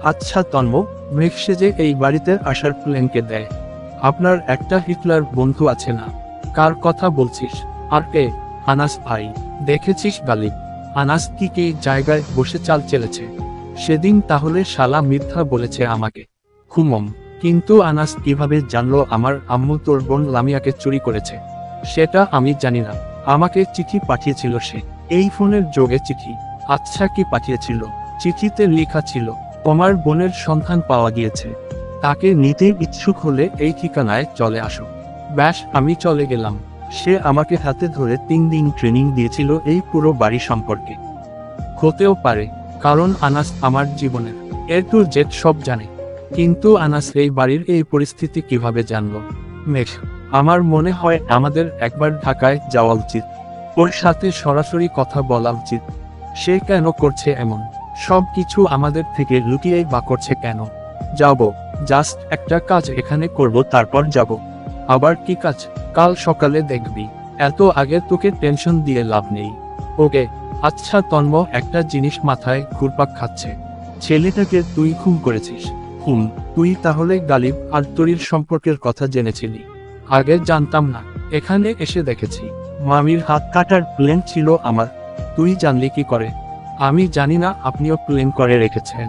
আচ্ছা তন্ম, মেঘ সেজে এই বাড়িতে আসার প্ল্যানকে দেয়। আপনার একটা হিটলার বন্ধু আছে না? কার কথা বলছিস? আর কে? আনাস ভাই। দেখেছিস গালিব, আনাস কি কে জায়গায় বসে চাল চেলেছে সেদিন? তাহলে শালা মিথ্যা বলেছে আমাকে। হুমম। কিন্তু আনাস কিভাবে জানলো আমার আম্মু তোর বোন লামিয়াকে চুরি করেছে? সেটা আমি জানি না। আমাকে চিঠি পাঠিয়েছিল সে। এই ফোনের যোগে চিঠি। আচ্ছা, কি পাঠিয়েছিল? চিঠিতে লেখা ছিল, তোমার বোনের সন্ধান পাওয়া গিয়েছে, তাকে নিতে ইচ্ছুক হলে এই ঠিকানায় চলে আসো। ব্যাস, আমি চলে গেলাম। সে আমাকে হাতে ধরে 3 দিন ট্রেনিং দিয়েছিল এই পুরো বাড়ি সম্পর্কে। হতেও পারে, কারণ আনাস আমার জীবনের A to Z সব জানে। কিন্তু আনাস এই বাড়ির এই পরিস্থিতি কিভাবে জানলো? মেঘ, আমার মনে হয় আমাদের একবার ঢাকায় যাওয়া উচিত। ওর সাথে সরাসরি কথা বলা উচিত। সে কেন করছে এমন? সব কিছু আমাদের থেকে লুকিয়ে বা করছে কেন? যাব, জাস্ট একটা কাজ এখানে করব, তারপর যাব। আবার কি কাজ? কাল সকালে দেখবি। এত আগে তোকে টেনশন দিয়ে লাভ নেই। ওকে। আচ্ছা তন্ম, একটা জিনিস মাথায় ঘুরপাক খাচ্ছে। ছেলেটাকে তুই খুন করেছিস? হুম। তুই তাহলে গালিব আর তরির সম্পর্কের কথা জেনেছিলি? আগে জানতাম না, এখানে এসে দেখেছি। মামির হাত কাটার প্ল্যান ছিল আমার। তুই জানলি কি করে? আমি জানি না, আপনিও প্ল্যান করে রেখেছেন।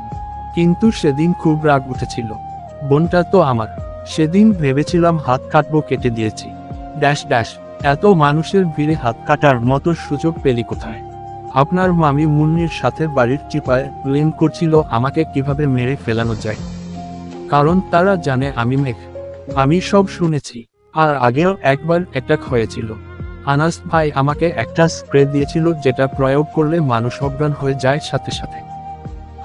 কিন্তু সেদিন খুব রাগ উঠেছিল। বোনটা তো আমার। সেদিন ভেবেছিলাম হাত কাটবো, কেটে দিয়েছি। Dash dash. এত মানুষের ভিড়ে হাত কাটার মতো সুযোগ পেলি কোথায়? আপনার মামি মুন্নির সাথে বাড়ির চিপায় প্ল্যান করছিল আমাকে কিভাবে মেরে ফেলানো যায়। কারণ তারা জানে আমি মেঘ। আমি সব শুনেছি। আর আগেও একবার অ্যাটাক হয়েছিল। আনাস ভাই আমাকে একটা স্প্রে দিয়েছিল, যেটা প্রয়োগ করলে মানুষ অজ্ঞান হয়ে যায় সাথে সাথে।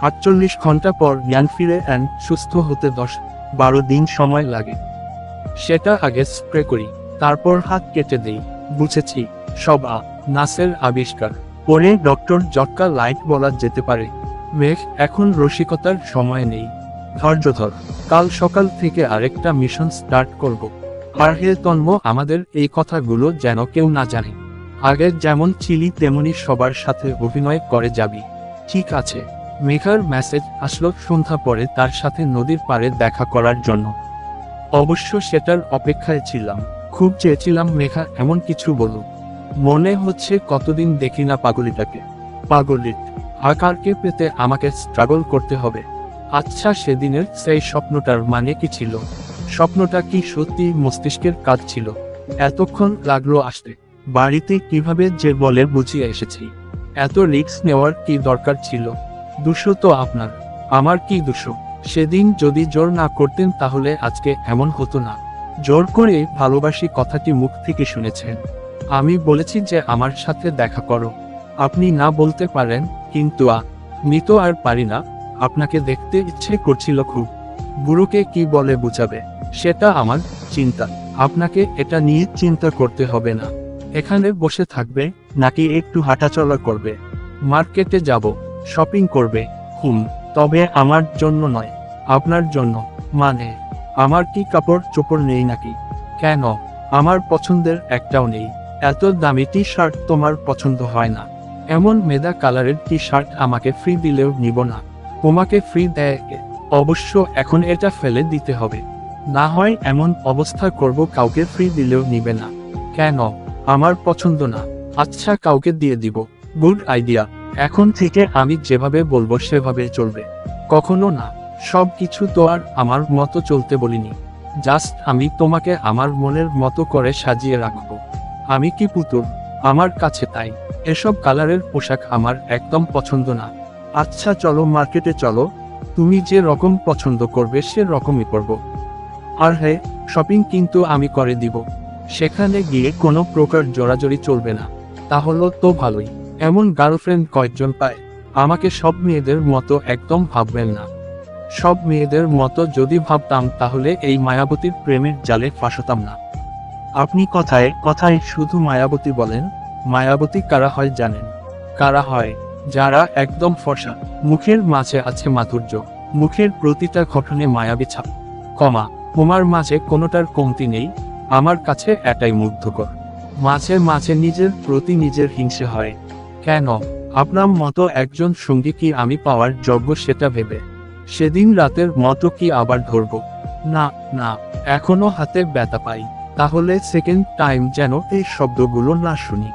48 ঘন্টা পর জ্ঞান ফিরে অ্যান্ড সুস্থ হতে 10-12 দিন সময় লাগে। সেটা আগে স্প্রে করি, তারপর হাত কেটে দেই। বুঝেছি। সব নাসের আবিষ্কার। পরে ডক্টর জটকা লাইট বলা যেতে পারে। মেঘ, এখন রসিকতার সময় নেই। ধৈর্য ধর। কাল সকাল থেকে আরেকটা মিশন স্টার্ট করব। আর হে তন্ম, আমাদের এই কথাগুলো যেন কেউ না জানে। আগে যেমন ছিলি তেমনি সবার সাথে অভিনয় করে যাবি। ঠিক আছে। মেঘার মেসেজ আসলো সন্ধ্যা পরে তার সাথে নদীর পাড়ে দেখা করার জন্য। অবশ্য সেটার অপেক্ষায় ছিলাম। খুব চেয়েছিলাম মেঘা এমন কিছু বলুক। মনে হচ্ছে কতদিন দেখি না পাগলিটাকে। পাগলিট আকারকে পেতে আমাকে স্ট্রাগল করতে হবে। আচ্ছা, সেদিনের সেই স্বপ্নটার মানে কি ছিল? স্বপ্নটা কি সত্যি মস্তিষ্কের কাজ ছিল? এতক্ষণ লাগলো আসতে। বাড়িতে কিভাবে যে বলে বুঝিয়ে এসেছি। এত রিস্ক নেওয়ার কি দরকার ছিল? দুশো তো আপনার। আমার কি দুশো? সেদিন যদি জোর না করতেন তাহলে আজকে এমন হতো না। জোর করে ভালোবাসি কথাটি মুখ থেকে শুনেছেন। আমি বলেছি যে আমার সাথে দেখা করো। আপনি না বলতে পারেন, কিন্তু আমি তো আর পারি না। আপনাকে দেখতে ইচ্ছে করছিল খুব। বুড়োকে কি বলে বুঝাবে? সেটা আমার চিন্তা। আপনাকে এটা নিয়ে চিন্তা করতে হবে না। এখানে বসে থাকবে নাকি একটু হাঁটাচলা করবে? মার্কেটে যাব, শপিং করবে? হুম। তবে আমার জন্য নয়, আপনার জন্য। মানে, আমার কি কাপড় চোপড় নেই নাকি? কেন? আমার পছন্দের একটাও নেই। এত দামি টি শার্ট তোমার পছন্দ হয় না? এমন মেদা কালারের টি শার্ট আমাকে ফ্রি দিলেও নিব না। তোমাকে ফ্রি দেয় কে? অবশ্য এখন এটা ফেলে দিতে হবে। না হয় এমন অবস্থা করব কাউকে ফ্রি দিলেও নিবে না। কেন? আমার পছন্দ না। আচ্ছা, কাউকে দিয়ে দিব। Good idea. এখন থেকে আমি যেভাবে বলবো সেভাবে চলবে। কখনো না। সব কিছু তো আর আমার মতো চলতে বলিনি। জাস্ট আমি তোমাকে আমার মনের মতো করে সাজিয়ে রাখবো। আমি কি পুতুল? আমার কাছে তাই। এসব কালারের পোশাক আমার একদম পছন্দ না। আচ্ছা চলো, মার্কেটে চলো। তুমি যে রকম পছন্দ করবে সে রকমই করব। আর হ্যাঁ, শপিং কিন্তু আমি করে দিব। সেখানে গিয়ে কোনো প্রকার জোরাজোরি চলবে না। তাহলে তো ভালোই। এমন গার্লফ্রেন্ড কয়েকজন পায়? আমাকে সব মেয়েদের মতো একদম ভাববেন না। সব মেয়েদের মতো যদি ভাবতাম তাহলে এই মায়াবতীর প্রেমের জালে ফাঁসতাম না। আপনি কথায় কথায় শুধু মায়াবতী বলেন। মায়াবতী কারা হয় জানেন? কারা হয়? যারা একদম ফর্সা, মুখের মাঝে আছে মাধুর্য, মুখের প্রতিটা গঠনে মায়াবী ছাপ, তোমার মাঝে কোনোটার কমতি নেই। আমার কাছে এটাই মুগ্ধকর। মাঝে মাঝে নিজের প্রতি নিজের হিংসে হয়। কেন? আপনার মতো একজন সঙ্গী কি আমি পাওয়ার যোগ্য সেটা ভেবে? সেদিন রাতের মতো কি আবার ধরবো? না, না, এখনো হাতে ব্যথা পাই। তাহলে সেকেন্ড টাইম যেন এই শব্দগুলো না শুনি।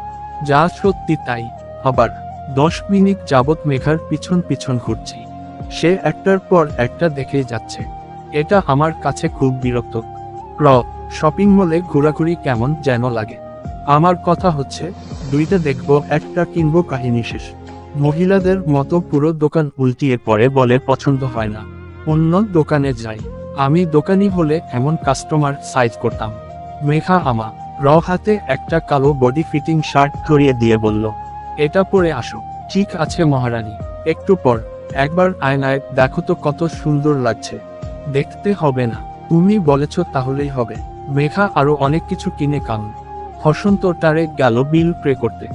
যা সত্যি তাই। আবার 10 মিনিট যাবৎ মেঘার পিছন পিছন ঘুরছি। সে একটার পর একটা দেখেই যাচ্ছে। এটা আমার কাছে খুব বিরক্ত। শপিং মলে ঘোরাঘুরি কেমন যেন লাগে। আমার কথা হচ্ছে, দুইটা দেখবো একটা কিনবো, কাহিনী শেষ। মহিলাদের মতো পুরো দোকান উল্টিয়ে পড়ে বলে পছন্দ হয় না, অন্য দোকানে যাই। আমি দোকানি হলে এমন কাস্টমার সাইজ করতাম। মেঘা হাতে একটা কালো বডি ফিটিং শার্ট ধরিয়ে দিয়ে বলল, এটা পরে আসো। ঠিক আছে মহারানী। একটু পর, একবার আয়নায় দেখো তো কত সুন্দর লাগছে। দেখতে হবে না, তুমি বলেছ তাহলেই হবে। মেঘা আরো অনেক কিছু কিনে হসন্ত টারে গেল বিল পে করতে।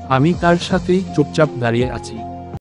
আমি তার সাথেই চুপচাপ দাঁড়িয়ে আছি।